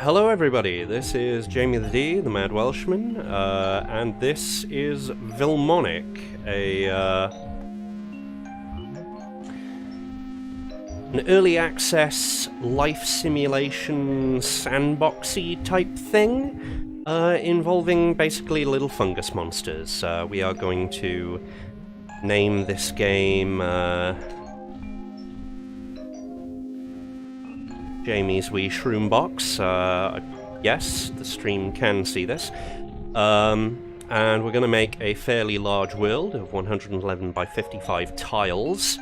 Hello everybody, this is Jamie the D, the Mad Welshman, and this is Vilmonic, an early access life simulation sandboxy type thing, involving basically little fungus monsters. We are going to name this game Jamie's Wee Shroom Box. Yes, the stream can see this. And we're going to make a fairly large world of 111 by 55 tiles.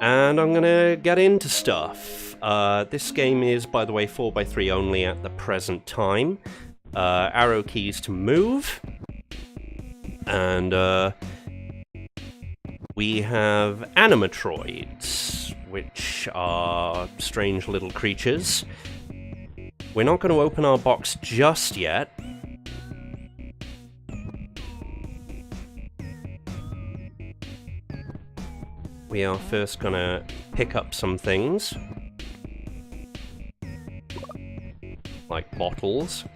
And I'm going to get into stuff. This game is, by the way, 4x3 only at the present time. Arrow keys to move. And we have animatroids, which are strange little creatures. We're not going to open our box just yet. We are first going to pick up some things, like bottles.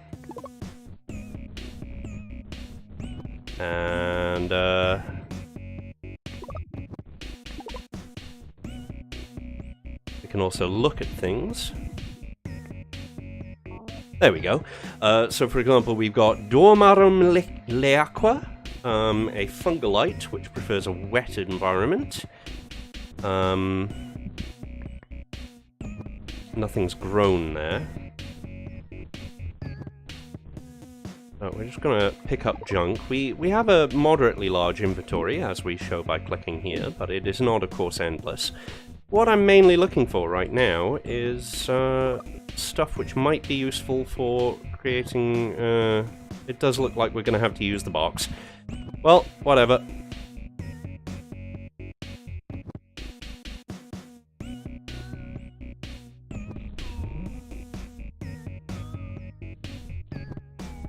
And we can also look at things. There we go. So for example, we've got Dormarum leaqua, a fungalite, which prefers a wet environment. Nothing's grown there. We're just gonna pick up junk. We have a moderately large inventory, as we show by clicking here, but it is not, of course, endless. What I'm mainly looking for right now is stuff which might be useful for creating... it does look like we're going to have to use the box. Well, whatever.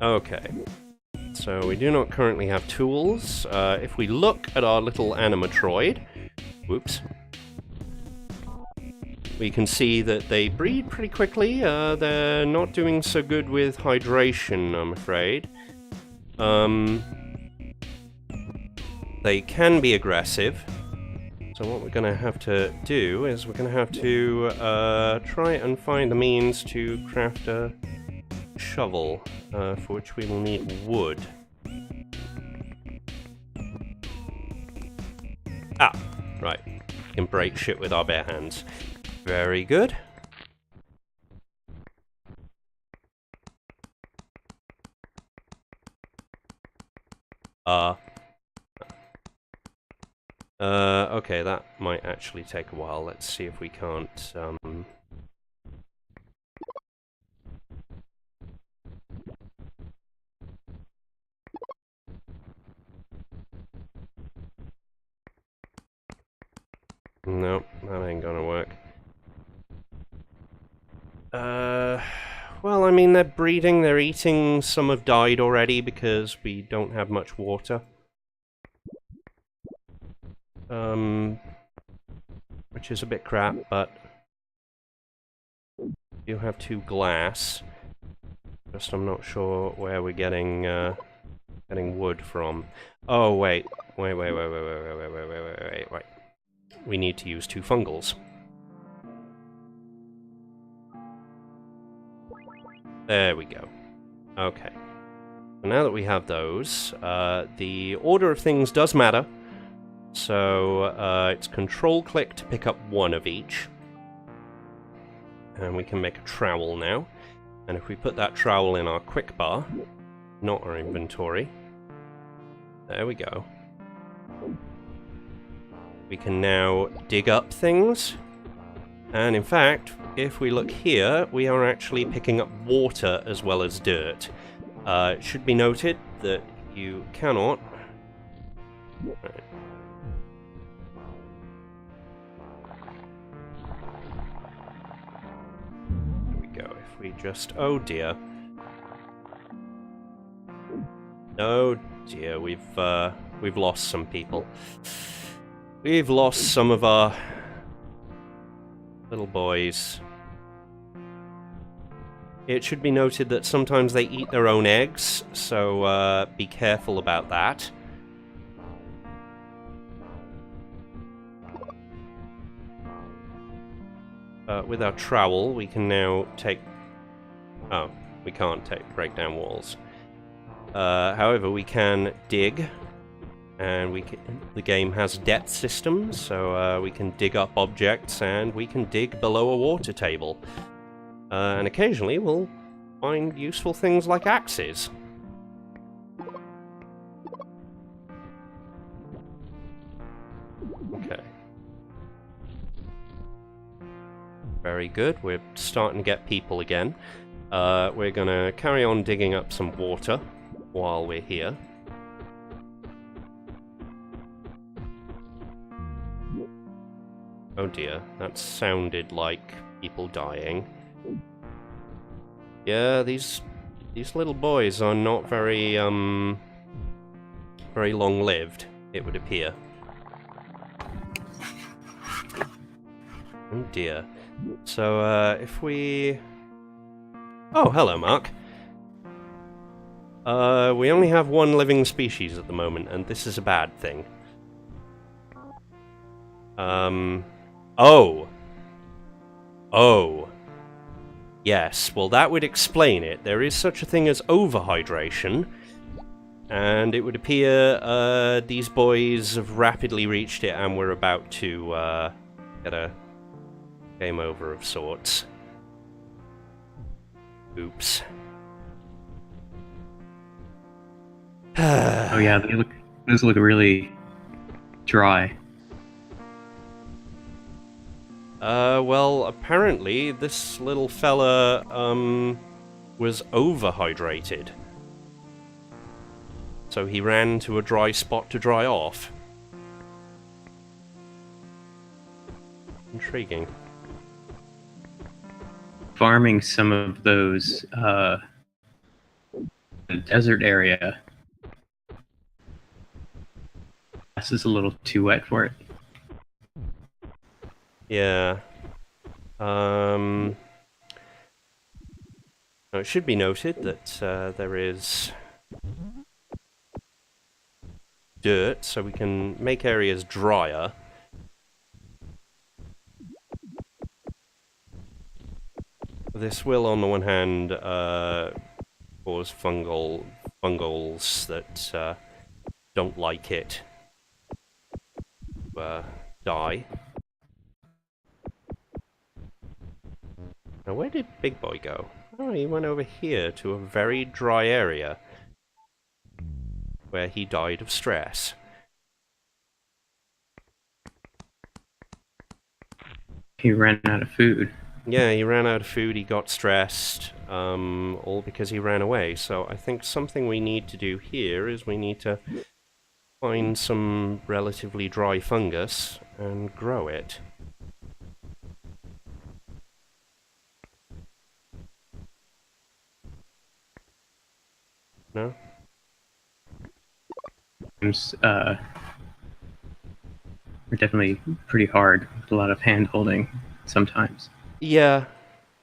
Okay. So we do not currently have tools. If we look at our little animatroid... Whoops. We can see that they breed pretty quickly. They're not doing so good with hydration, I'm afraid. They can be aggressive. So what we're going to have to do is we're going to have to try and find the means to craft a shovel, for which we will need wood. Ah, right. We can break shit with our bare hands. Very good. Okay, that might actually take a while. Let's see if we can't, Nope, that ain't gonna work. Well, I mean, they're breeding, they're eating, some have died already because we don't have much water. Which is a bit crap, but you have 2 glass. Just I'm not sure where we're getting wood from. Oh, wait. Wait. We need to use 2 fungals. There we go. Okay. So now that we have those, the order of things does matter. So it's control-click to pick up 1 of each. And we can make a trowel now. And if we put that trowel in our quick bar, not our inventory, there we go. We can now dig up things. And in fact, if we look here, we are actually picking up water as well as dirt. It should be noted that you cannot... Right. There we go. If we just... Oh dear. Oh dear, we've lost some people. We've lost some of our little boys. It should be noted that sometimes they eat their own eggs, so be careful about that. With our trowel, we can now take... Oh, we can't break down walls. However, we can dig, and the game has depth systems, so we can dig up objects, and we can dig below a water table. And occasionally we'll find useful things like axes. Okay. Very good, we're starting to get people again. We're gonna carry on digging up some water while we're here. Oh dear, that sounded like people dying. Yeah, these little boys are not very very long-lived, it would appear. Oh dear. So if we... Oh, hello, Mark. We only have one living species at the moment, and this is a bad thing. Oh. Oh. Yes, well that would explain it. There is such a thing as overhydration, and it would appear these boys have rapidly reached it and we're about to get a game over of sorts. Oops. Oh yeah, those look really dry. Well, apparently this little fella, was overhydrated. So he ran to a dry spot to dry off. Intriguing. Farming some of those, the desert area. This is a little too wet for it. Yeah. Now it should be noted that there is dirt, so we can make areas drier. This will, on the one hand, cause fungals that don't like it to die. Now, where did Big Boy go? Oh, he went over here to a very dry area where he died of stress. He ran out of food. Yeah, he ran out of food, he got stressed, all because he ran away. So I think something we need to do here is we need to find some relatively dry fungus and grow it. No? They're definitely pretty hard, with a lot of hand holding sometimes. Yeah,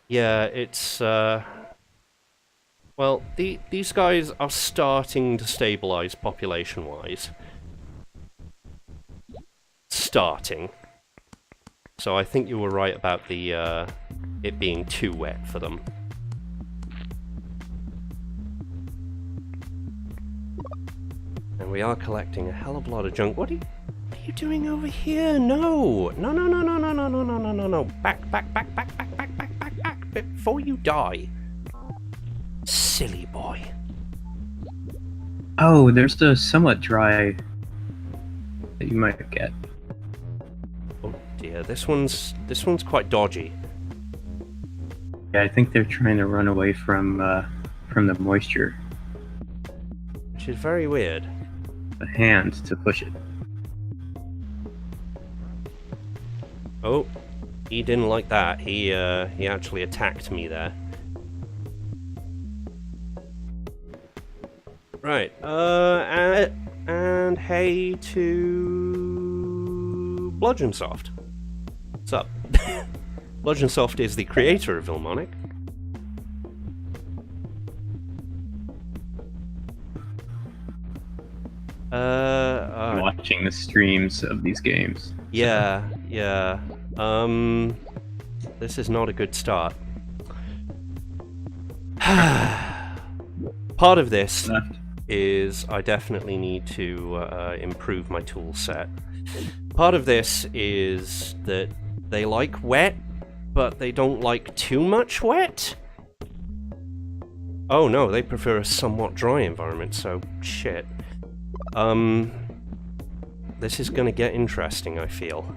it's, well, these guys are starting to stabilize population-wise. Starting. So I think you were right about the, it being too wet for them. And we are collecting a hell of a lot of junk. What are you doing over here? No! No, no, no, no, no, no, no, no, no, no, no. Back, before you die. Silly boy. Oh, there's the somewhat dry that you might get. Oh dear, this one's quite dodgy. Yeah, I think they're trying to run away from the moisture. Which is very weird. The hand to push it. Oh, he didn't like that. He actually attacked me there. Right, and hey to Bludgeonsoft. What's up? Bludgeonsoft is the creator of Vilmonic. Watching the streams of these games. Yeah, yeah. This is not a good start. Part of this Left. is I definitely need to improve my tool set. Part of this is that they like wet, but they don't like too much wet. Oh no, they prefer a somewhat dry environment, so shit. This is gonna get interesting, I feel.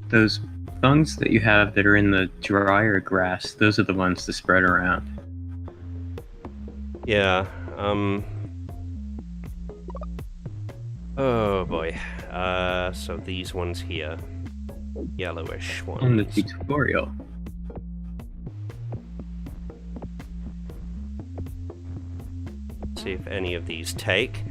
Those fungs that you have that are in the drier grass, those are the ones to spread around. Yeah, oh boy. So these ones here. Yellowish ones. On the tutorial. See if any of these take.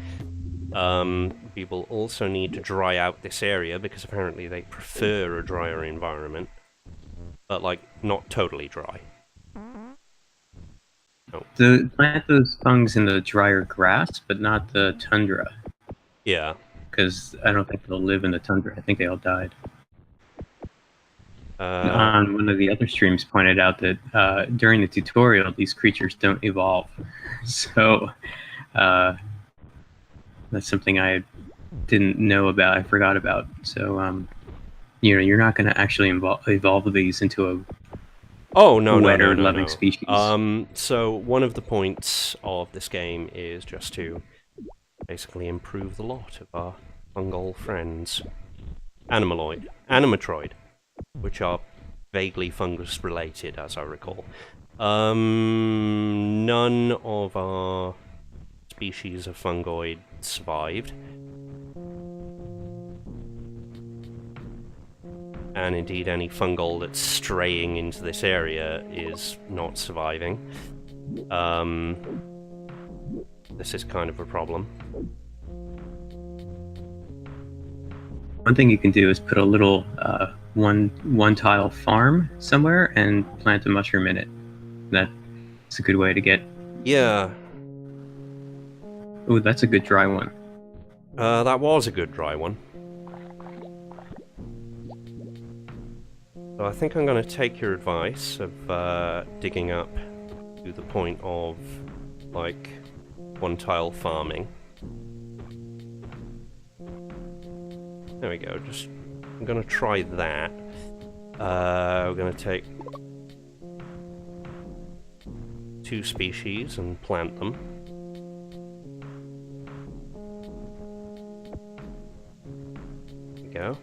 We will also need to dry out this area because apparently they prefer a drier environment. But, like, not totally dry. Oh. Plant those fungs in the drier grass, but not the tundra. Yeah. Because I don't think they'll live in the tundra. I think they all died. On one of the other streams pointed out that during the tutorial, these creatures don't evolve. So that's something I didn't know about. I forgot about. So you're not going to actually evolve these into a wetter, loving species. So one of the points of this game is just to basically improve the lot of our fungal friends. Animatroid, which are vaguely fungus related, as I recall. None of our species of fungoid survived. And indeed, any fungal that's straying into this area is not surviving. This is kind of a problem. One thing you can do is put a little one tile farm somewhere and plant a mushroom in it. That's a good way to get. Yeah. Oh, that's a good dry one. That was a good dry one. So I think I'm going to take your advice of digging up to the point of, like, one tile farming. There we go, I'm going to try that. We're going to take 2 species and plant them. There we go.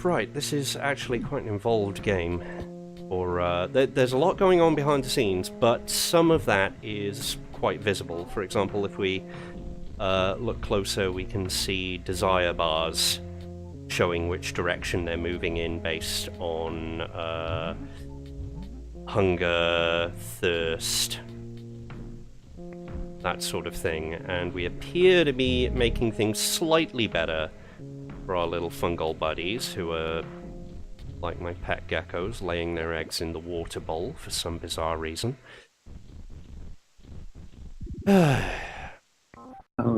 Right, this is actually quite an involved game. There's a lot going on behind the scenes, but some of that is quite visible. For example, if we look closer, we can see desire bars showing which direction they're moving in based on hunger, thirst, that sort of thing. And we appear to be making things slightly better for our little fungal buddies, who are like my pet geckos, laying their eggs in the water bowl for some bizarre reason. Oh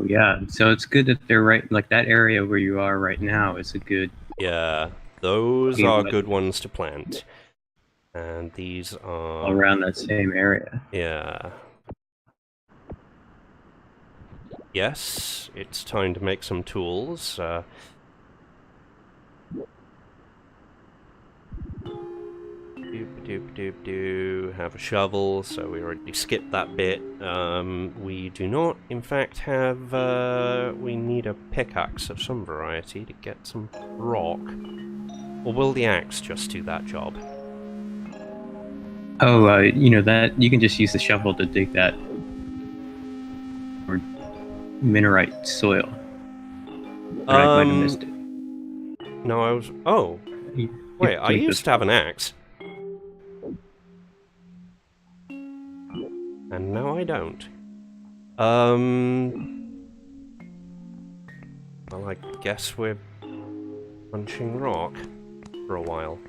yeah, so it's good that they're right, like that area where you are right now is a good... Yeah, those are good ones to plant. And these are... all around that same area. Yeah. Yes, it's time to make some tools. Have a shovel, so we already skipped that bit. We do not, in fact, have... we need a pickaxe of some variety to get some rock. Or will the axe just do that job? Oh, that you can just use the shovel to dig that or minerite soil. Or I might have missed it. No, I was... Oh! Wait, I used to have an axe. And now I don't. Well, I guess we're punching rock for a while.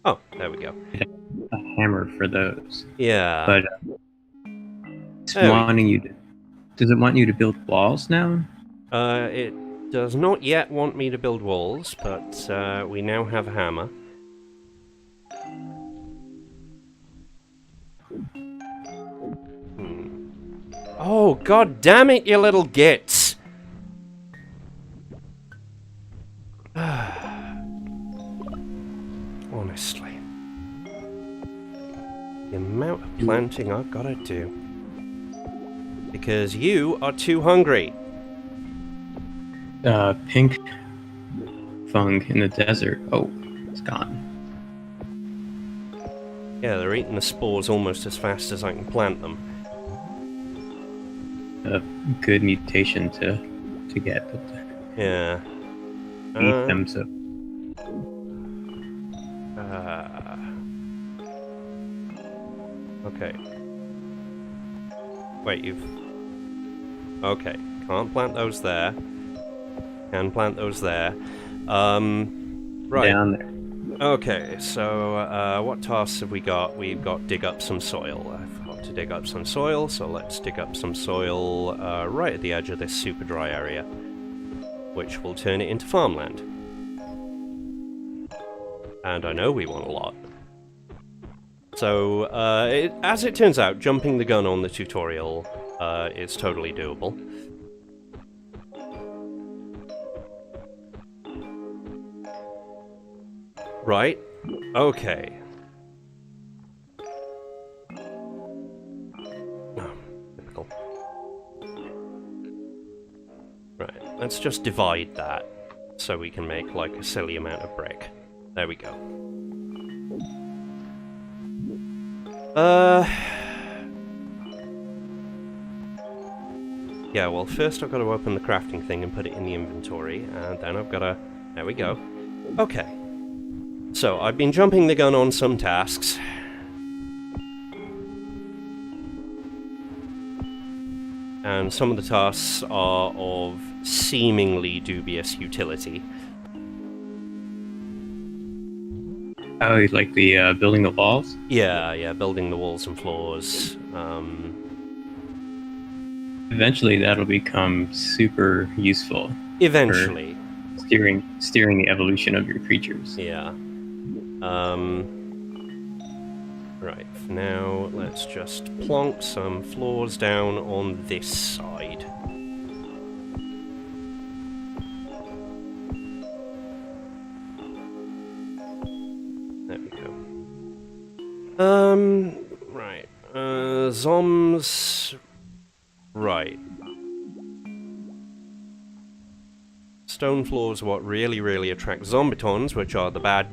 Oh, there we go. A hammer for those. Yeah. But it's wanting you to Does it want you to build walls now? It does not yet want me to build walls, but we now have a hammer. Oh, god damn it, you little gits! Honestly. The amount of planting I've got to do. Because you are too hungry. Pink fung in the desert. Oh, it's gone. Yeah, they're eating the spores almost as fast as I can plant them. A good mutation to get, but Yeah. eat them so. Okay. Wait, you've... Okay, can't plant those there. Can plant those there. Right. Down there. Okay, so what tasks have we got? We've got dig up some soil. I've got to dig up some soil, so let's dig up some soil right at the edge of this super dry area, which will turn it into farmland. And I know we want a lot. So, as it turns out, jumping the gun on the tutorial is totally doable. Right. Okay. Oh, typical. Right, let's just divide that so we can make like a silly amount of brick. There we go. Yeah, well, first I've got to open the crafting thing and put it in the inventory, and then I've got to... There we go. Okay. So, I've been jumping the gun on some tasks. And some of the tasks are of seemingly dubious utility. Oh, like the building the walls? Yeah, building the walls and floors. Eventually, that'll become super useful. Eventually. Steering the evolution of your creatures. Yeah. Right, for now, let's just plonk some floors down on this side. There we go. Right. Zoms... Right. Stone floors are what really attract zombitons, which are the bad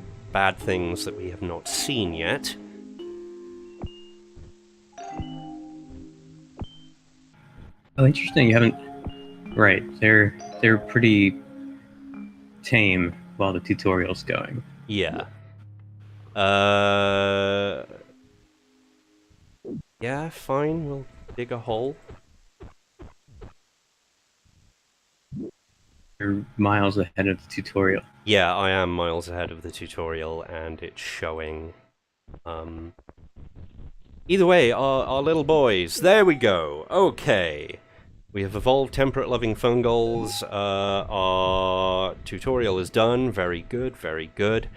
things that we have not seen yet. Oh, interesting. You haven't... Right. They're pretty tame while the tutorial's going. Yeah. Yeah, fine. We'll dig a hole. You're miles ahead of the tutorial. Yeah, I am miles ahead of the tutorial, and it's showing. Either way, our little boys. There we go. Okay. We have evolved temperate-loving fungals. Our tutorial is done. Very good, very good.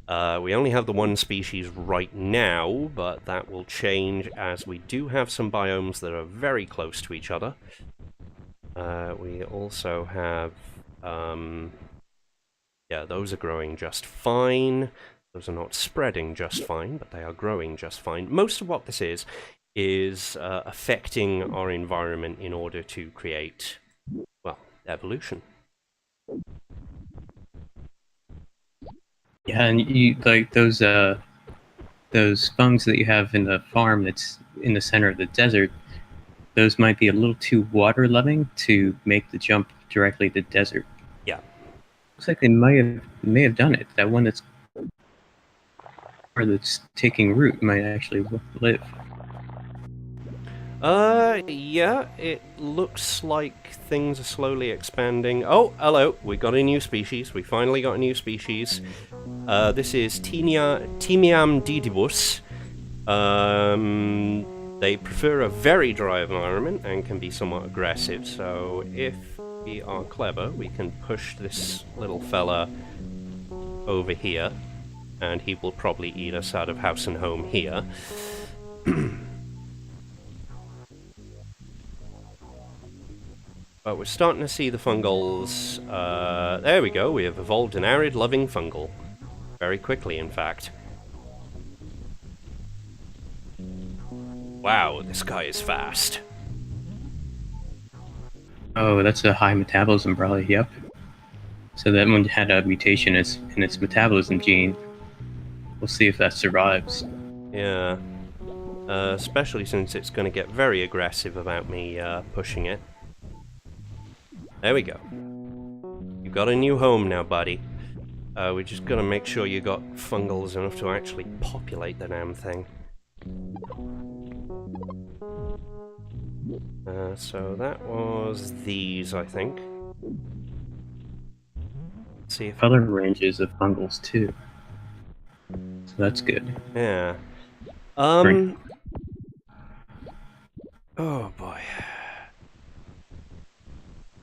We only have the one species right now, but that will change as we do have some biomes that are very close to each other. We also have... yeah, those are growing just fine. Those are not spreading just fine, but they are growing just fine. Most of what this is affecting our environment in order to create, well, evolution. Yeah, and you like those fungs that you have in the farm that's in the center of the desert. Those might be a little too water-loving to make the jump directly to desert. Yeah. Looks like they may have done it. That one that's taking root might actually live. Yeah, it looks like things are slowly expanding. Oh, hello, we got a new species. We finally got a new species. This is TMWStream. They prefer a very dry environment and can be somewhat aggressive, so if we are clever, we can push this little fella over here, and he will probably eat us out of house and home here. But we're starting to see the fungals. There we go, we have evolved an arid-loving fungal. Very quickly, in fact. Wow, this guy is fast. Oh, that's a high metabolism, probably. Yep. So that one had a mutation in its metabolism gene. We'll see if that survives. Yeah. Especially since it's going to get very aggressive about me pushing it. There we go. You've got a new home now, buddy. We just got to make sure you got fungals enough to actually populate the damn thing. So that was these, I think. Let's see if other ranges of fungals too. So that's good. Yeah. Right. Oh boy.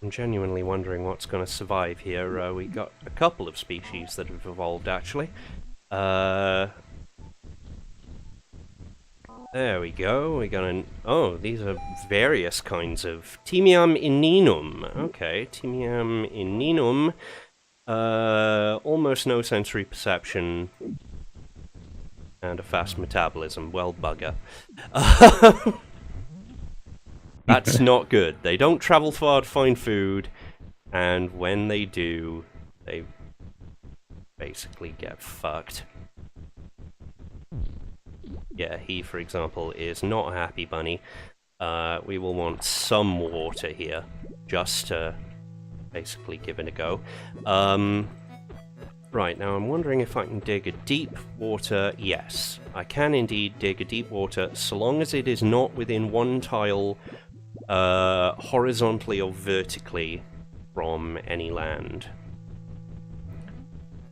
I'm genuinely wondering what's going to survive here. We got a couple of species that have evolved, actually. There we go. We got an... Oh, these are various kinds of... TMWStream. Okay, TMWStream. Almost no sensory perception. And a fast metabolism. Well, bugger. That's not good. They don't travel far to find food. And when they do, they basically get fucked. Yeah, he, for example, is not a happy bunny. We will want some water here, just to basically give it a go. Right, now I'm wondering if I can dig a deep water. Yes, I can indeed dig a deep water, so long as it is not within one tile horizontally or vertically from any land.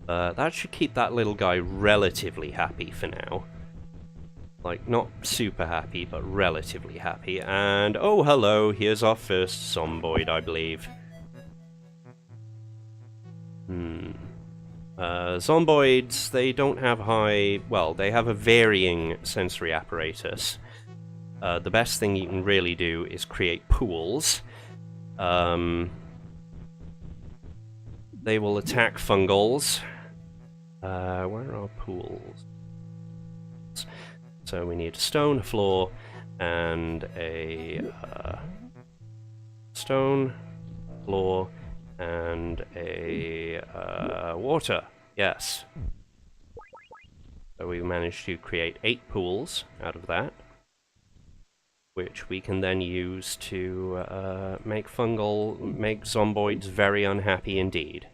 That should keep that little guy relatively happy for now. Like, not super happy, but relatively happy. And, oh, hello, here's our first zomboid, I believe. Zomboids, they don't have high... Well, they have a varying sensory apparatus. The best thing you can really do is create pools. They will attack fungals. Where are pools? So we need a stone, a floor, and a stone, floor, and a water. Yes. So we managed to create 8 pools out of that, which we can then use to make zomboids very unhappy indeed.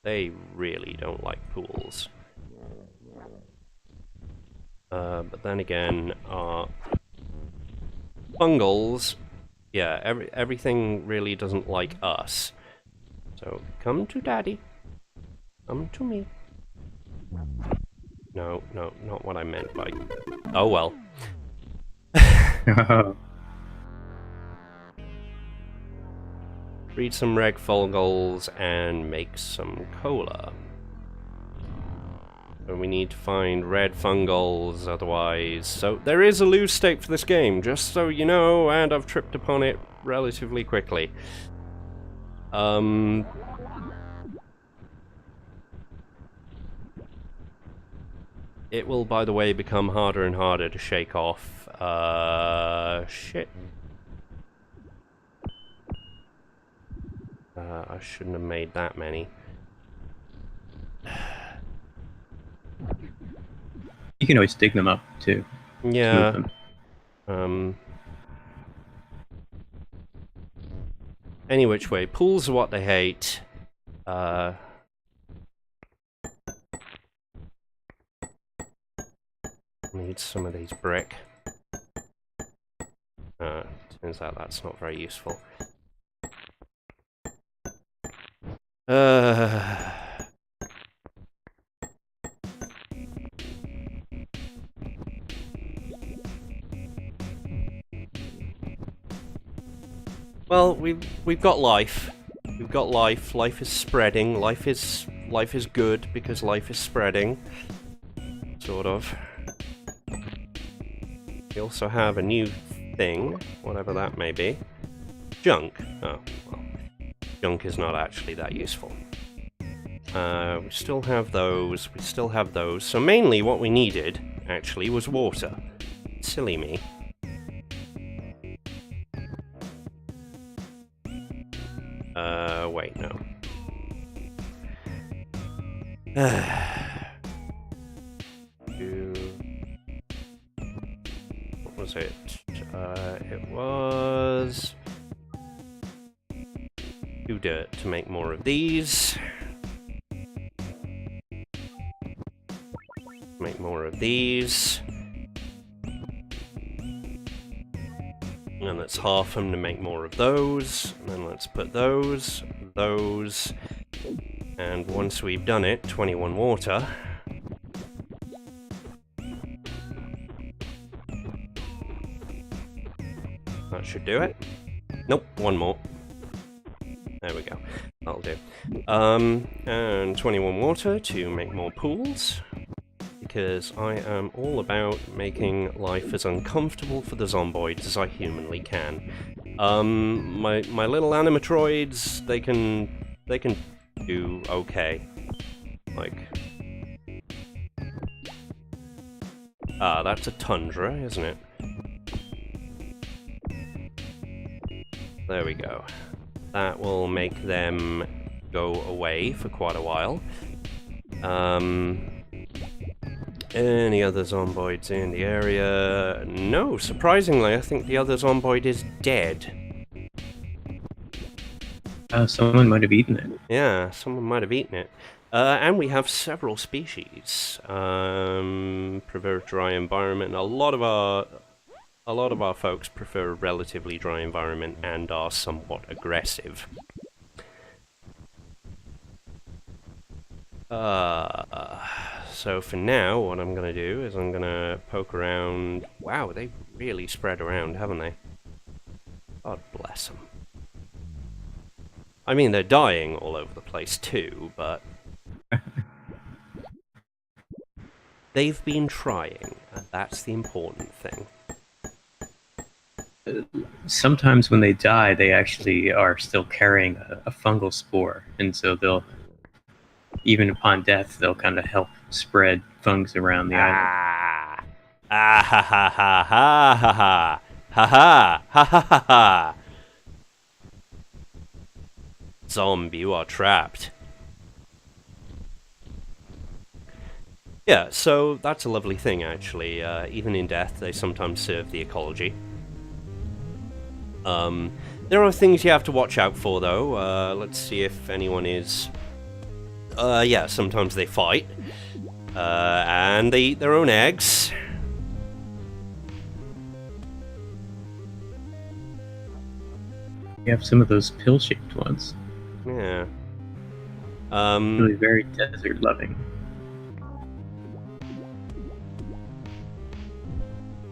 They really don't like pools. But then again, our fungals, yeah, everything really doesn't like us. So, come to daddy. Come to me. No, not what I meant by... Oh well. Breed some red fungals and make some cola. So we need to find red fungals, otherwise... So there is a lose state for this game, just so you know, and I've tripped upon it relatively quickly. It will, by the way, become harder and harder to shake off. Shit. I shouldn't have made that many. You can always dig them up, too. Yeah. Any which way, pools are what they hate. Need some of these brick. Turns out that's not very useful. Well, we've got life. We've got life. Life is spreading. Life is good because life is spreading. Sort of. We also have a new thing, whatever that may be. Junk. Oh, well. Junk is not actually that useful. We still have those. We still have those. So mainly what we needed, actually, was water. Silly me. Wait, no. What was it? It was... do dirt to make more of these. Make more of these. And let's half them to make more of those. And then let's put those, and once we've done it, 21 water. That should do it. Nope, one more. There we go. That'll do. And 21 water to make more pools. Because I am all about making life as uncomfortable for the zomboids as I humanly can. My little animatroids, they can do okay. Like, that's a tundra, isn't it? There we go. That will make them go away for quite a while. Any other zomboids in the area? No, surprisingly, I think the other zomboid is dead. Someone might have eaten it. Yeah, someone might have eaten it. And we have several species. Prefer dry environment. A lot of our folks prefer a relatively dry environment and are somewhat aggressive. So for now, what I'm going to do is I'm going to poke around. Wow, they've really spread around, haven't they? God bless them. I mean, they're dying all over the place too, but they've been trying, and that's the important thing. Sometimes when they die, they actually are still carrying a fungal spore, and so they'll, even upon death, they'll kind of help spread fungus around the island. Ha ha ha ha ha ha ha ha ha ha ha. Zombie, you are trapped. Yeah, so that's a lovely thing, actually. Even in death, they sometimes serve the ecology. There are things you have to watch out for, though. Let's see if anyone is... yeah, sometimes they fight. And they eat their own eggs. You have some of those pill-shaped ones. Yeah. Really very desert-loving.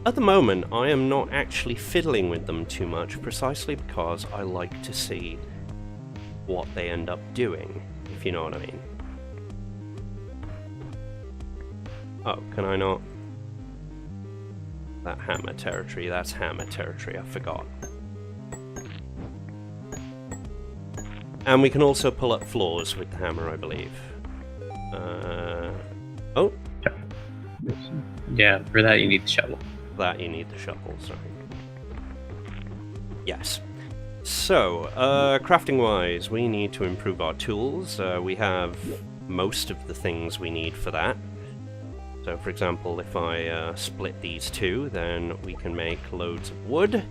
At the moment, I am not actually fiddling with them too much, precisely because I like to see what they end up doing, if you know what I mean. Oh, can I not? That hammer territory, that's hammer territory, I forgot. And we can also pull up floors with the hammer, I believe. Oh! Yeah, for that you need the shovel. That you need the shovel, sorry. Yes. So, crafting-wise, we need to improve our tools. We have most of the things we need for that. So, for example, if I split these two, then we can make loads of wood.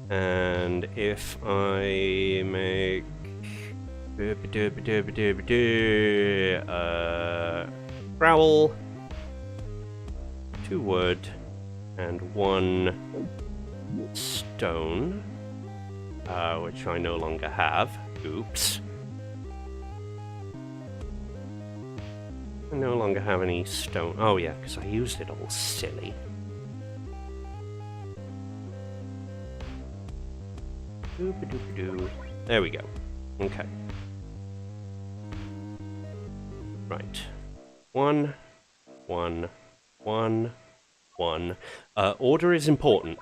And if I make... trowel, 2 wood, and 1 stone, which I no longer have. Oops. I no longer have any stone. Oh yeah, because I used it all silly. Doo-ba-doo-ba-doo. There we go. Okay. Right. 1, 1, 1, 1. Order is important.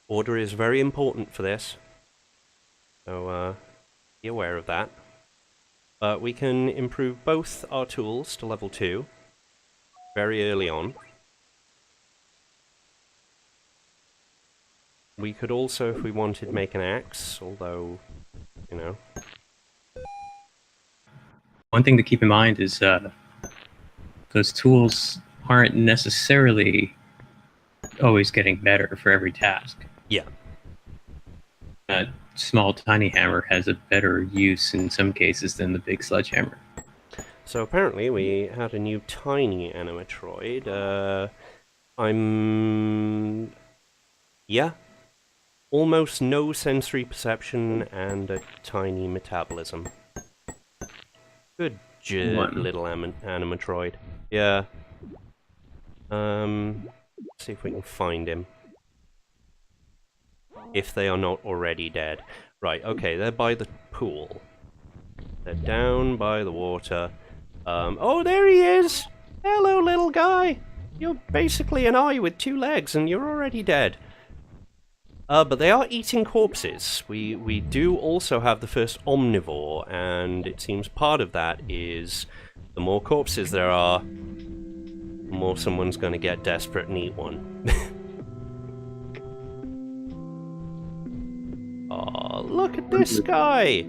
Order is very important for this. So, be aware of that. We can improve both our tools to level 2 very early on. We could also, if we wanted, make an axe, although, you know. One thing to keep in mind is those tools aren't necessarily always getting better for every task. Yeah. A small tiny hammer has a better use in some cases than the big sledgehammer. So apparently we had a new tiny animatroid. Yeah. Almost no sensory perception and a tiny metabolism. Good little animatroid. Yeah. See if we can find him. If they are not already dead. Right, okay, they're by the pool. They're down by the water. Oh, there he is! Hello, little guy! You're basically an eye with 2 legs and you're already dead. But they are eating corpses. We do also have the first omnivore, and it seems part of that is the more corpses there are, the more someone's going to get desperate and eat one. Oh, look at this guy!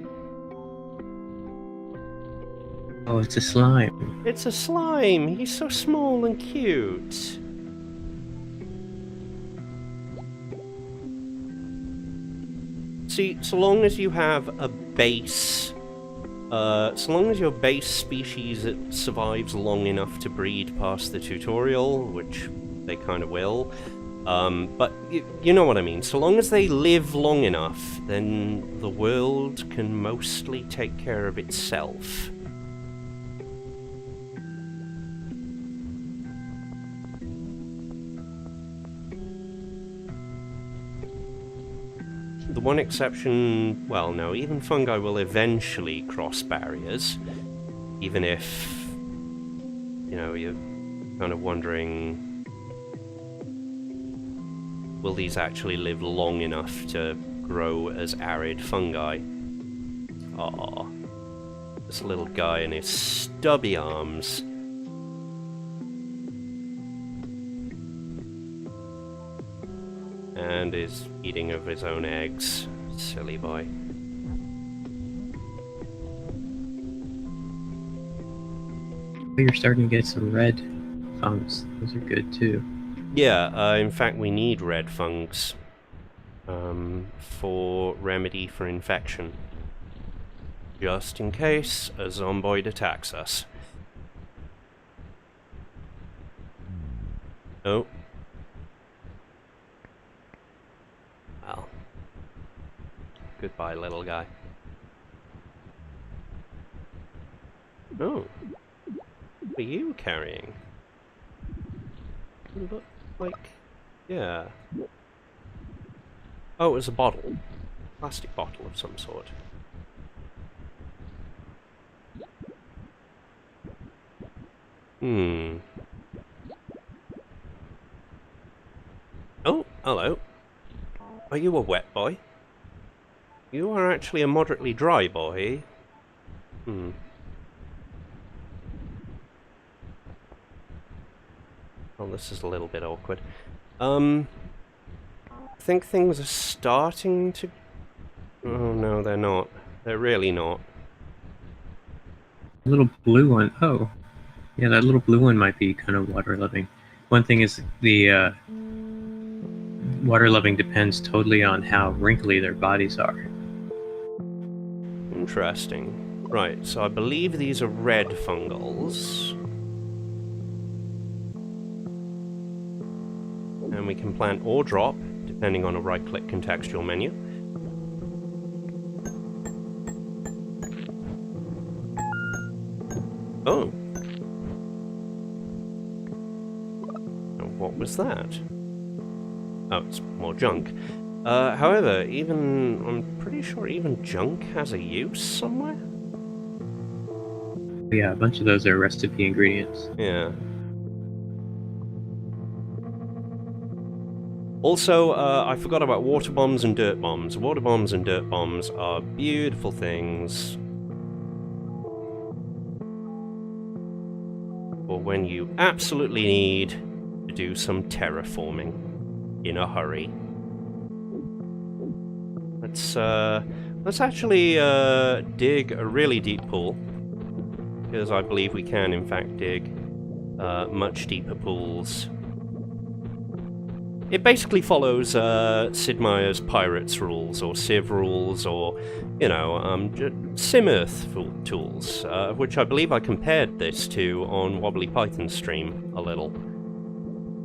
Oh, it's a slime. It's a slime! He's so small and cute! See, so long as you have a base, so long as your base species survives long enough to breed past the tutorial, which they kind of will, but you know what I mean. So long as they live long enough, then the world can mostly take care of itself. The one exception, well, no, even fungi will eventually cross barriers, even if, you know, you're kind of wondering, will these actually live long enough to grow as arid fungi? Aw, this little guy and his stubby arms. And is eating of his own eggs. Silly boy. You're starting to get some red fungus. Those are good too. Yeah, in fact we need red fungus for remedy for infection. Just in case a zomboid attacks us. Oh. Well. Goodbye, little guy. Oh. What are you carrying? You look like... yeah. Oh, it was a bottle. Plastic bottle of some sort. Hmm. Oh, hello. Are you a wet boy? You are actually a moderately dry boy. Hmm. Well, this is a little bit awkward. I think things are starting to... oh, no, they're not. They're really not. Little blue one. Oh. Yeah, that little blue one might be kind of water-loving. One thing is the water-loving depends totally on how wrinkly their bodies are. Interesting. Right, so I believe these are red fungals. And we can plant or drop, depending on a right-click contextual menu. Oh. What was that? Oh, it's more junk. However, I'm pretty sure even junk has a use somewhere. Yeah, a bunch of those are recipe ingredients. Yeah. Also, I forgot about water bombs and dirt bombs. Water bombs and dirt bombs are beautiful things for when you absolutely need to do some terraforming in a hurry. Let's actually dig a really deep pool, because I believe we can, in fact, dig much deeper pools. It basically follows Sid Meier's Pirates rules, or Civ rules, or, you know, SimEarth tools, which I believe I compared this to on Wobbly Python's stream a little.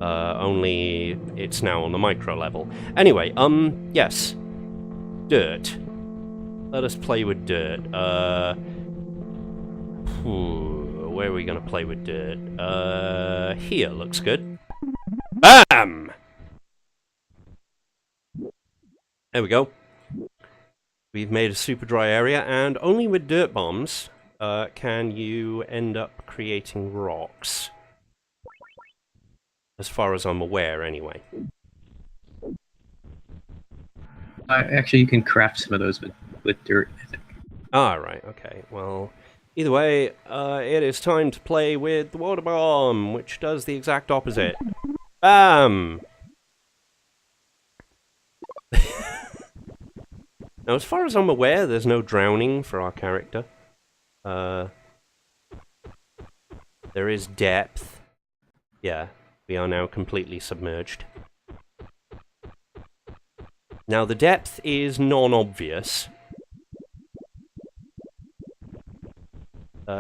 Only it's now on the micro level. Anyway, yes. Dirt. Let us play with dirt. Where are we gonna play with dirt? Here looks good. BAM! There we go. We've made a super dry area, and only with dirt bombs can you end up creating rocks. As far as I'm aware, anyway. Actually, you can craft some of those with dirt, I think. Ah, right, okay. Well, either way, it is time to play with the water bomb, which does the exact opposite. BAM! Now, as far as I'm aware, there's no drowning for our character. There is depth. Yeah, we are now completely submerged. Now, the depth is non-obvious.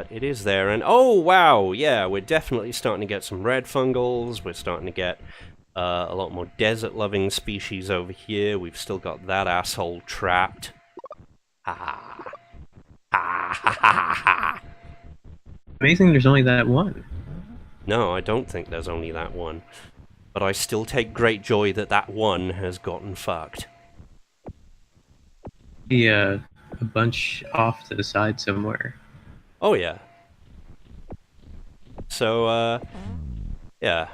It is there, and oh, wow, yeah, we're definitely starting to get some red fungals. We're starting to get a lot more desert-loving species over here. We've still got that asshole trapped. Ha ha ha ha ha. Amazing there's only that one. No, I don't think there's only that one. But I still take great joy that that one has gotten fucked. A bunch off to the side somewhere. Oh, yeah. So, yeah.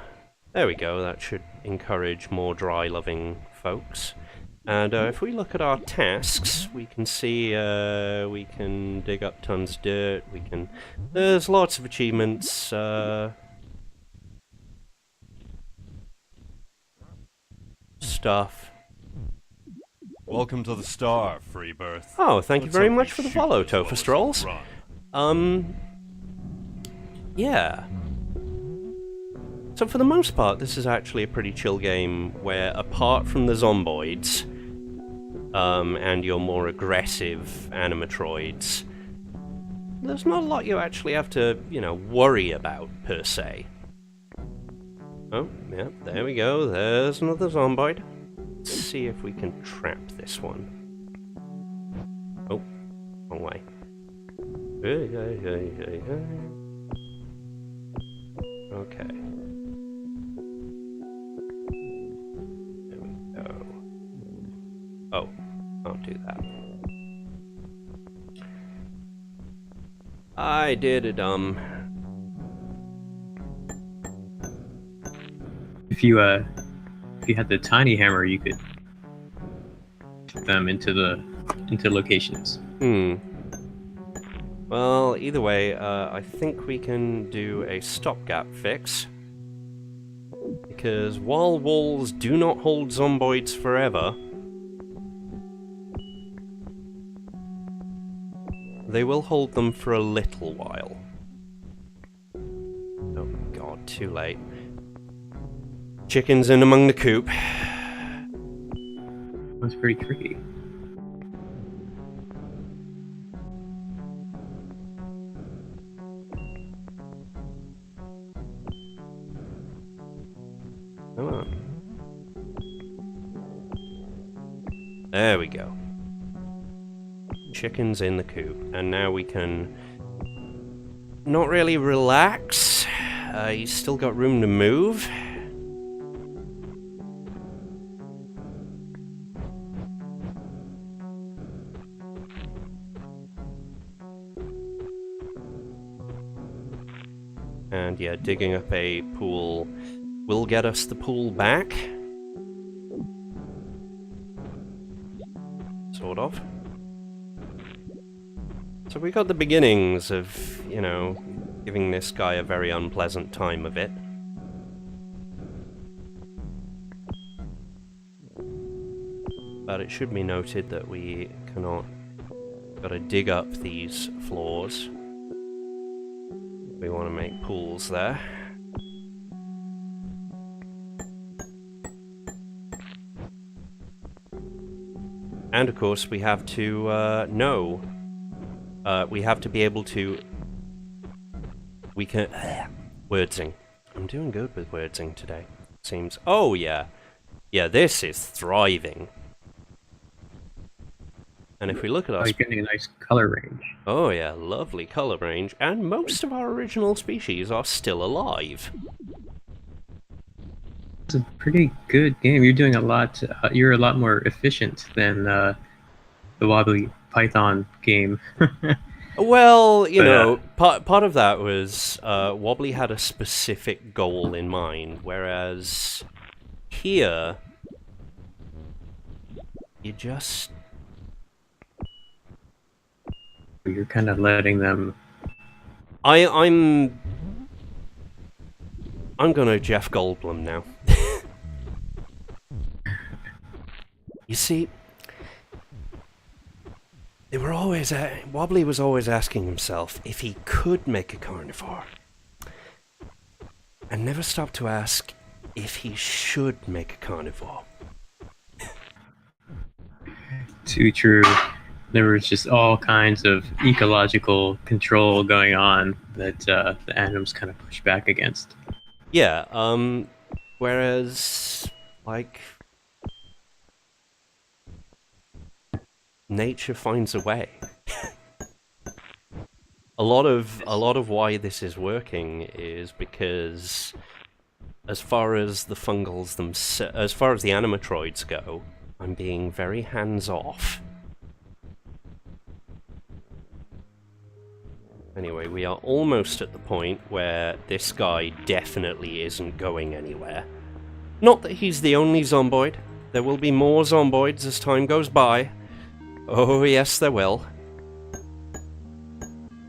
There we go. That should encourage more dry-loving folks. And if we look at our tasks, we can see we can dig up tons of dirt. We can. There's lots of achievements. Stuff. Welcome to the star, Freebirth. Oh, thank you Let's very hope much we for the shoot follow, as well Topher as Strolls. run. Yeah. So for the most part, this is actually a pretty chill game where, apart from the zomboids, and your more aggressive animatroids, there's not a lot you actually have to, you know, worry about, per se. Oh, yeah, there we go. There's another zomboid. Let's see if we can trap this one. Oh, wrong way. Okay. There we go. Oh, can't do that. I did it, If you had the tiny hammer, you could put them into locations. Well, either way, I think we can do a stopgap fix. Because while walls do not hold zomboids forever, they will hold them for a little while. Oh god, too late. Chickens in among the coop. That's pretty tricky. Come on. There we go. Chickens in the coop. And now we can not really relax. He's still got room to move. And yeah, digging up a pool will get us the pool back. Sort of. So we got the beginnings of, you know, giving this guy a very unpleasant time of it. But it should be noted that we cannot... Gotta dig up these floors. We want to make pools there. And of course we have to know. We have to be able to... We can... wordsing. I'm doing good with wordsing today, it seems. Oh yeah. Yeah, this is thriving. And if we look at our... you're getting a nice color range. Oh yeah, lovely color range. And most of our original species are still alive. It's a pretty good game. You're doing a lot. You're a lot more efficient than the Wobbly Python game. Well, you know, part of that was Wobbly had a specific goal in mind, whereas here you just... You're kind of letting them... I'm gonna Jeff Goldblum now. You see, they were always Wobbly was always asking himself if he could make a carnivore, and never stopped to ask if he should make a carnivore. Too true. There was just all kinds of ecological control going on that the Anims kind of pushed back against. Yeah, whereas, like, nature finds a way. a lot of why this is working is because, as far as the fungals as far as the animatroids go, I'm being very hands-off. Anyway, we are almost at the point where this guy definitely isn't going anywhere. Not that he's the only zomboid. There will be more zomboids as time goes by. Oh yes, there will.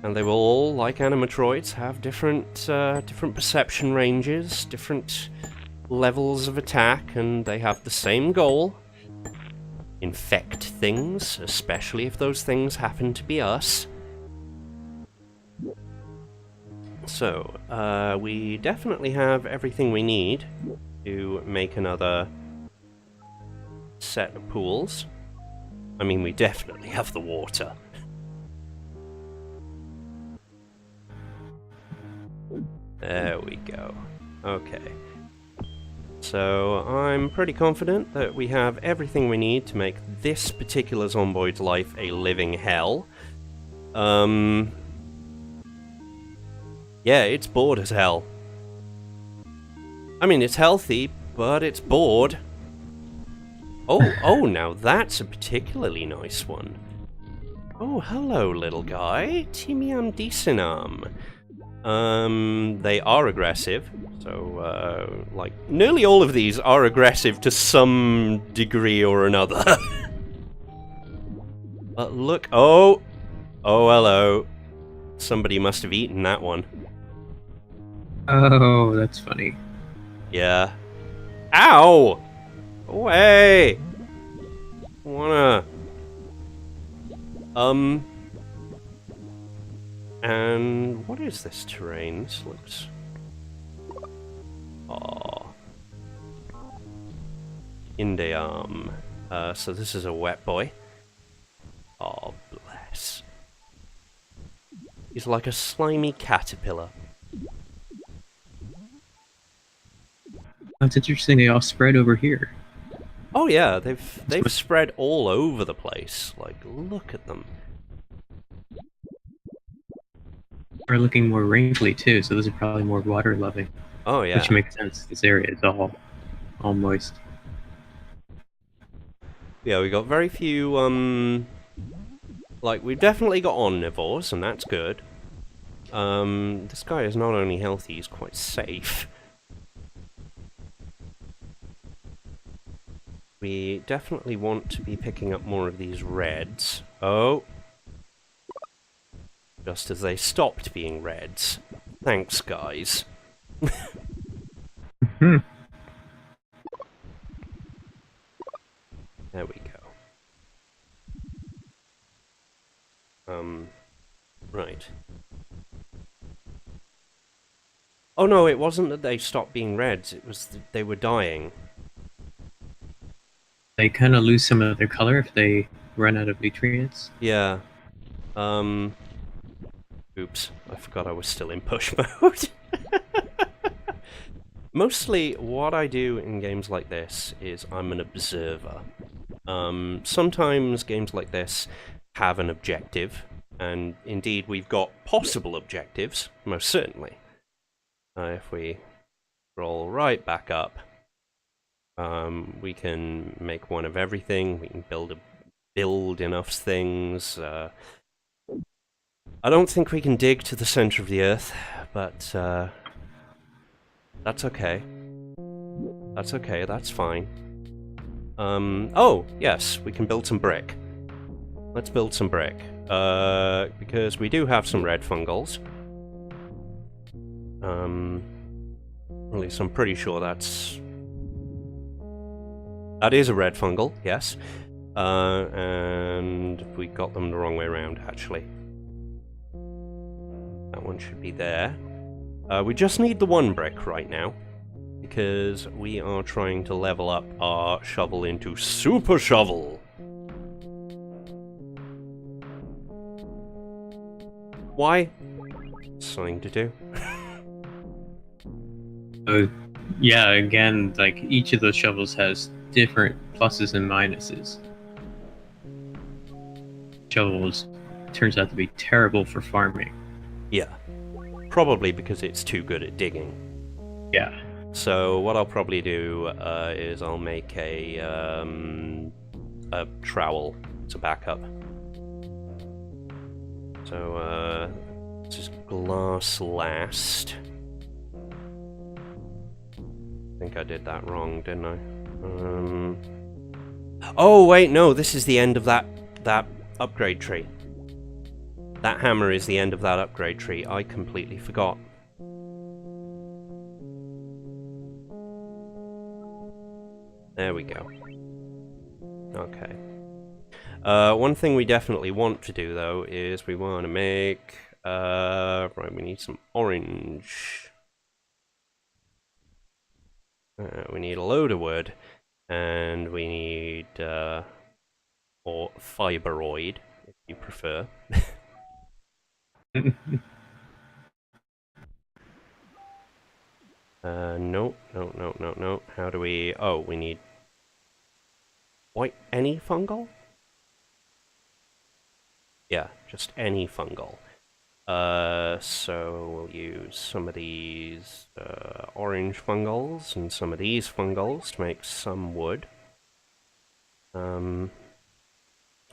And they will all, like animatroids, have different perception ranges, different levels of attack, and they have the same goal. Infect things, especially if those things happen to be us. So, we definitely have everything we need to make another set of pools. I mean, we definitely have the water. There we go. Okay. So, I'm pretty confident that we have everything we need to make this particular zomboid's life a living hell. Yeah, it's bored as hell. I mean, it's healthy, but it's bored. Oh, now that's a particularly nice one. Oh, hello, little guy. TMWStream. They are aggressive, so, like, nearly all of these are aggressive to some degree or another. But look, oh, hello. Somebody must have eaten that one. Oh, that's funny. Yeah. Ow! Away! Wanna... And what is this terrain? This looks... Aw. Indiam. So this is a wet boy. Oh, bless. He's like a slimy caterpillar. That's interesting. They all spread over here. Oh yeah, they've spread all over the place. Like, look at them. Are looking more wrinkly too, so those are probably more water loving. Oh yeah. Which makes sense. This area is all moist. Yeah, we got very few. Like, we've definitely got omnivores, and that's good. This guy is not only healthy, he's quite safe. We definitely want to be picking up more of these reds. Oh! Just as they stopped being reds. Thanks, guys. Hmm. There we go. Right. Oh no, it wasn't that they stopped being reds, it was that they were dying. They kind of lose some of their color if they run out of nutrients. Yeah. Oops, I forgot I was still in push mode. Mostly, what I do in games like this is I'm an observer. Sometimes games like this have an objective, and indeed we've got possible objectives, most certainly. If we roll right back up, we can make one of everything, we can build enough things. I don't think we can dig to the center of the earth, but that's okay. That's okay, that's fine. Oh, yes, we can build some brick. Let's build some brick. Because we do have some red fungals. At least I'm pretty sure that is a red fungal, yes. And we got them the wrong way around, actually. That one should be there. We just need the one brick right now, because we are trying to level up our shovel into Super Shovel. Why? Something to do. Yeah, again, like each of those shovels has different pluses and minuses. Shovels turns out to be terrible for farming. Yeah. Probably because it's too good at digging. Yeah. So what I'll probably do is I'll make a trowel to back up. So just glass last. I think I did that wrong, didn't I? Oh wait, no, this is the end of that upgrade tree. That hammer is the end of that upgrade tree. I completely forgot. There we go. Okay. One thing we definitely want to do, though, is we want to make... right, we need some orange. We need a load of wood, and we need... or fibroid, if you prefer. No. How do we... Oh, we need... any fungal? Yeah, just any fungal. So we'll use some of these orange fungals and some of these fungals to make some wood. And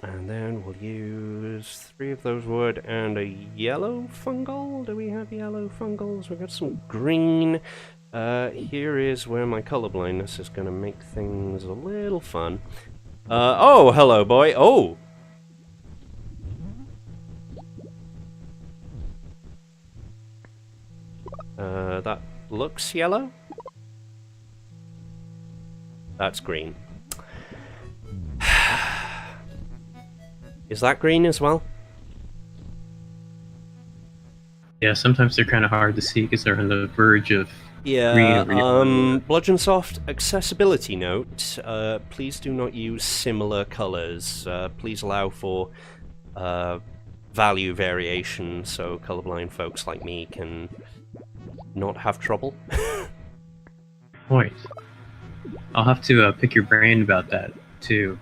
then we'll use 3 of those wood and a yellow fungal. Do we have yellow fungals? We've got some green. Here is where my colorblindness is going to make things a little fun. Oh, hello, boy. Oh! That looks yellow. That's green. Is that green as well? Yeah, sometimes they're kind of hard to see because they're on the verge of Yeah, green or Bludgeonsoft, accessibility note, please do not use similar colors. Please allow for value variation so colorblind folks like me can not have trouble. point. I'll have to pick your brain about that, too.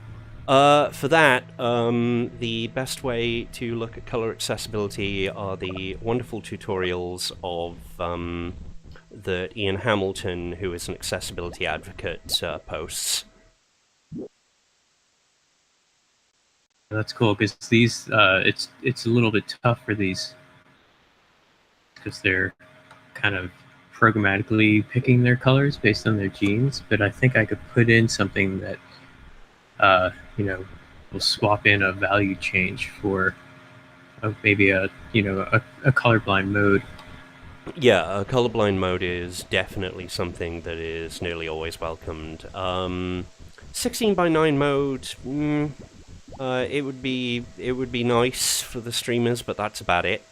For that, the best way to look at color accessibility are the wonderful tutorials of that Ian Hamilton, who is an accessibility advocate, posts. That's cool, because these, it's a little bit tough for these because they're kind of programmatically picking their colors based on their genes. But I think I could put in something that, will swap in a value change for maybe a colorblind mode. Yeah, a colorblind mode is definitely something that is nearly always welcomed. 16 by 9 mode, it would be nice for the streamers, but that's about it.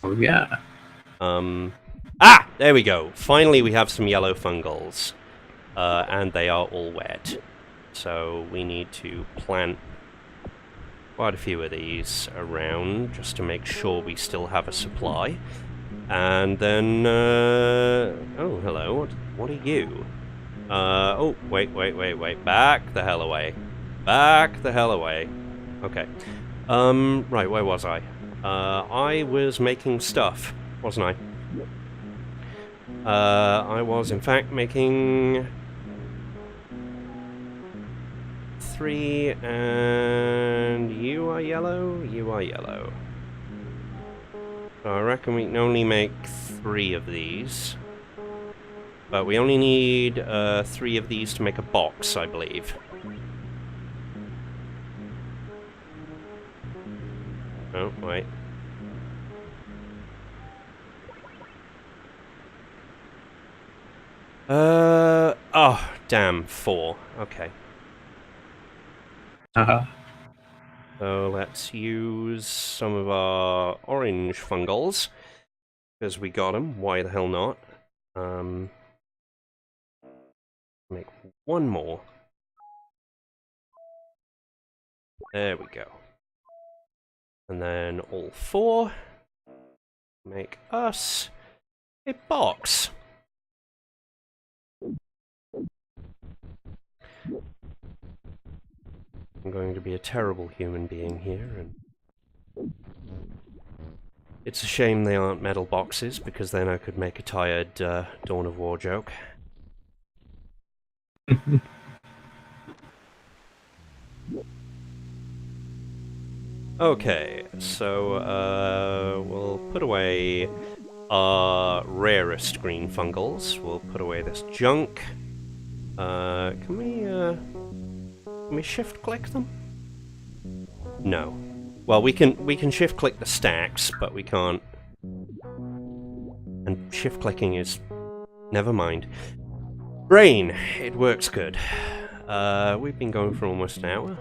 Oh yeah. There we go. Finally, we have some yellow fungals, and they are all wet. So we need to plant quite a few of these around just to make sure we still have a supply. And then, oh, hello. What are you? Oh, wait. Back the hell away. Back the hell away. Okay. Right, where was I? I was making stuff, wasn't I? I was, in fact, making 3, and you are yellow? You are yellow. So I reckon we can only make 3 of these. But we only need 3 of these to make a box, I believe. Oh, wait. Oh, damn, 4. Okay. So let's use some of our orange fungals, because we got them. Why the hell not? Make 1 more. There we go. And then all 4 make us a box. I'm going to be a terrible human being here, and it's a shame they aren't metal boxes, because then I could make a tired Dawn of War joke. Okay, so we'll put away our rarest green fungals. We'll put away this junk. Can we shift click them? No. Well, we can shift click the stacks, but we can't. And shift clicking is, never mind. Brain, it works good. We've been going for almost an hour.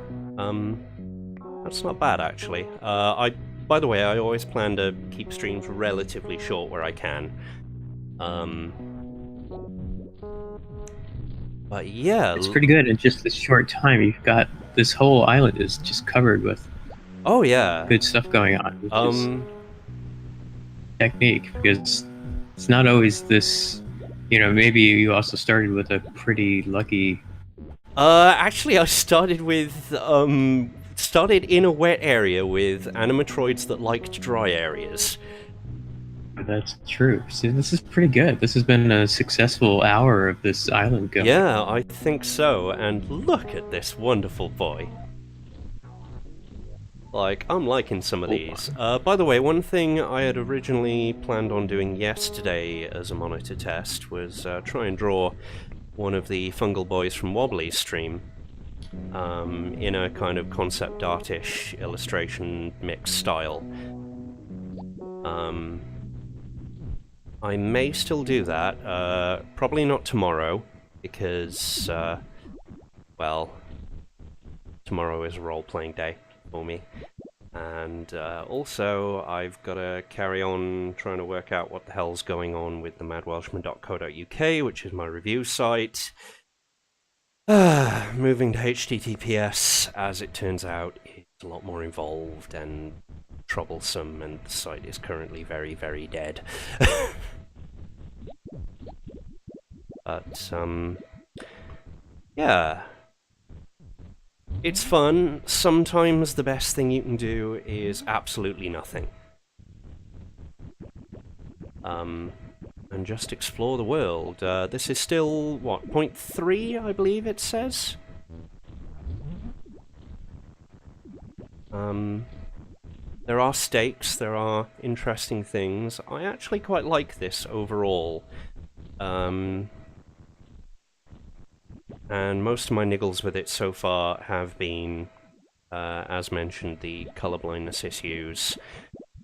That's not bad, actually. By the way, I always plan to keep streams relatively short where I can. But yeah, it's pretty good in just this short time. You've got this whole island is just covered with good stuff going on, which is technique, because it's not always this. Maybe you also started with a pretty lucky. Actually, I started with started in a wet area with animatroids that liked dry areas. That's true. See, this is pretty good. This has been a successful hour of this island going. Yeah, I think so. And look at this wonderful boy. Like, I'm liking some of these. By the way, one thing I had originally planned on doing yesterday as a monitor test was try and draw one of the fungal boys from Wobbly's stream in a kind of concept artish illustration mix style. I may still do that, probably not tomorrow, because, well, tomorrow is a role-playing day for me. And also, I've got to carry on trying to work out what the hell's going on with the madwelshman.co.uk, which is my review site. Moving to HTTPS, as it turns out, is a lot more involved and troublesome, and the site is currently very, very dead. But, yeah. It's fun. Sometimes the best thing you can do is absolutely nothing. And just explore the world. This is still, what, 0.3, I believe it says? There are stakes, there are interesting things. I actually quite like this overall. And most of my niggles with it so far have been, as mentioned, the color blindness issues.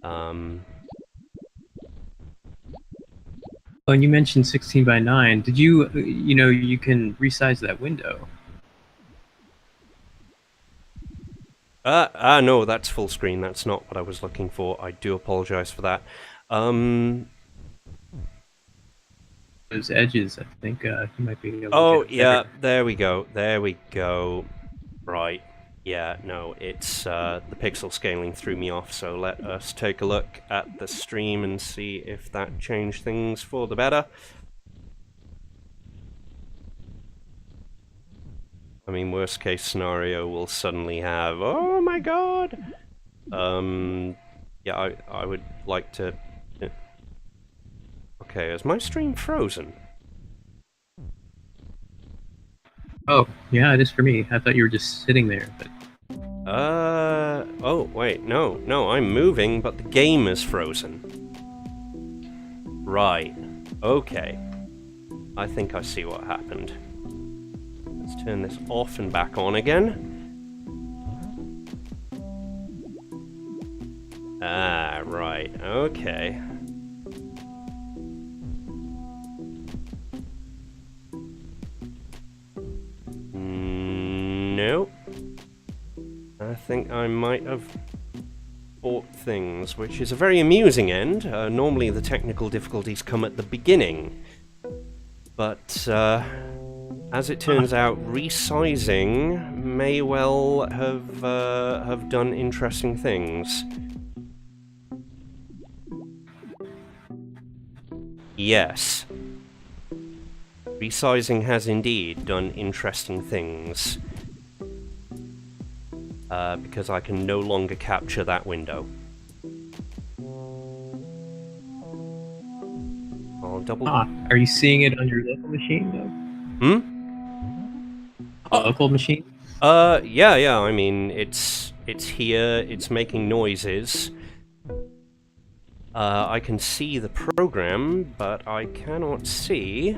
Oh, and you mentioned 16 by 9. Did you, you can resize that window? No, that's full screen. That's not what I was looking for. I do apologize for that. Those edges, I think you might be able to Oh, get it yeah, better. there we go. There we go. Right. Yeah, no, it's the pixel scaling threw me off, so let us take a look at the stream and see if that changed things for the better. I mean, worst case scenario, we'll suddenly have, oh my god! Yeah, I would like to... Okay, is my stream frozen? Oh, yeah, it is for me. I thought you were just sitting there, but... Oh, wait, no, I'm moving, but the game is frozen. Right, okay. I think I see what happened. Let's turn this off and back on again. Ah, right, okay. Nope. I think I might have bought things, which is a very amusing end. Normally the technical difficulties come at the beginning. But, as it turns out, resizing may well have done interesting things. Yes. Resizing has indeed done interesting things. Because I can no longer capture that window. I'll double... Are you seeing it on your local machine, though? Local machine? Yeah, I mean, it's here, it's making noises. I can see the program, but I cannot see...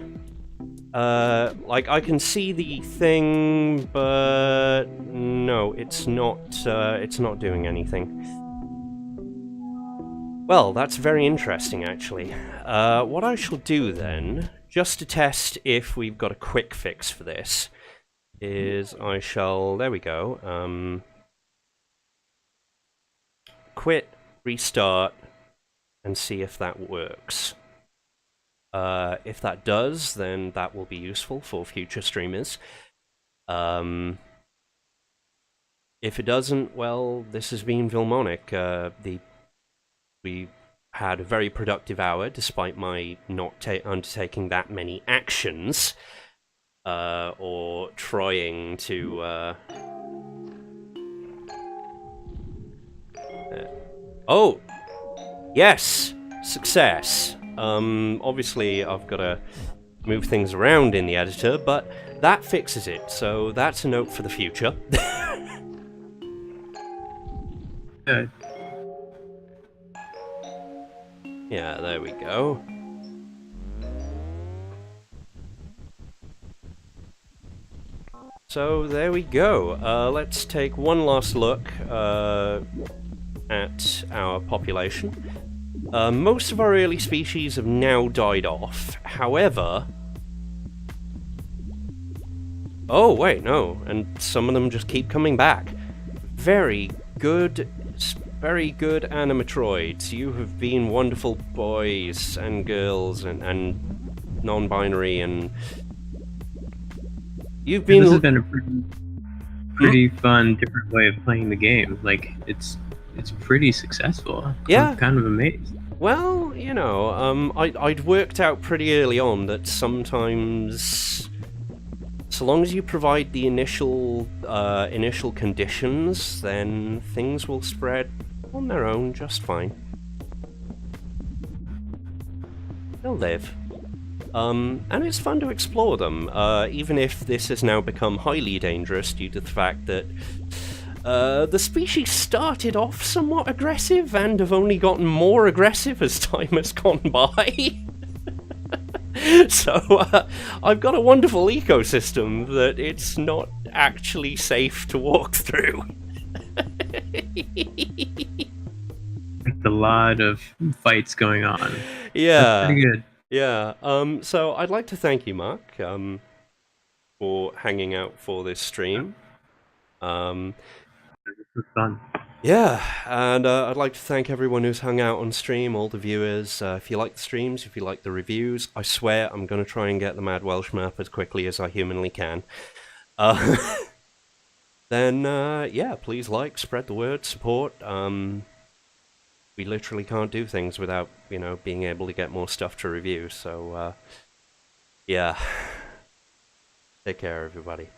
like, I can see the thing, but no, it's not doing anything. Well, that's very interesting, actually. What I shall do then, just to test if we've got a quick fix for this, is I shall, there we go, quit, restart, and see if that works. If that does, then that will be useful for future streamers. If it doesn't, well, this has been Vilmonic. We had a very productive hour, despite my not undertaking that many actions, or trying to... Oh! Yes! Success! Obviously I've got to move things around in the editor, but that fixes it, so that's a note for the future. Good. Yeah, there we go. So there we go. Let's take one last look at our population. Most of our early species have now died off. However... Oh, wait, no. And some of them just keep coming back. Very good animatroids. You have been wonderful boys and girls and non-binary and... You've been... This has been a pretty fun, different way of playing the game. Like, it's pretty successful. Yeah. I'm kind of amazed. Well, you know, I'd worked out pretty early on that sometimes, so long as you provide the initial conditions, then things will spread on their own just fine. They'll live. And it's fun to explore them, even if this has now become highly dangerous due to the fact that The species started off somewhat aggressive and have only gotten more aggressive as time has gone by. So I've got a wonderful ecosystem that it's not actually safe to walk through. It's a lot of fights going on. Yeah. That's pretty good. Yeah. So I'd like to thank you, Mark, for hanging out for this stream. This was fun. Yeah, and I'd like to thank everyone who's hung out on stream, all the viewers. If you like the streams, if you like the reviews, I swear I'm going to try and get the Mad Welsh map as quickly as I humanly can. Then, yeah, please like, spread the word, support. We literally can't do things without, you know, being able to get more stuff to review. So, yeah. Take care, everybody.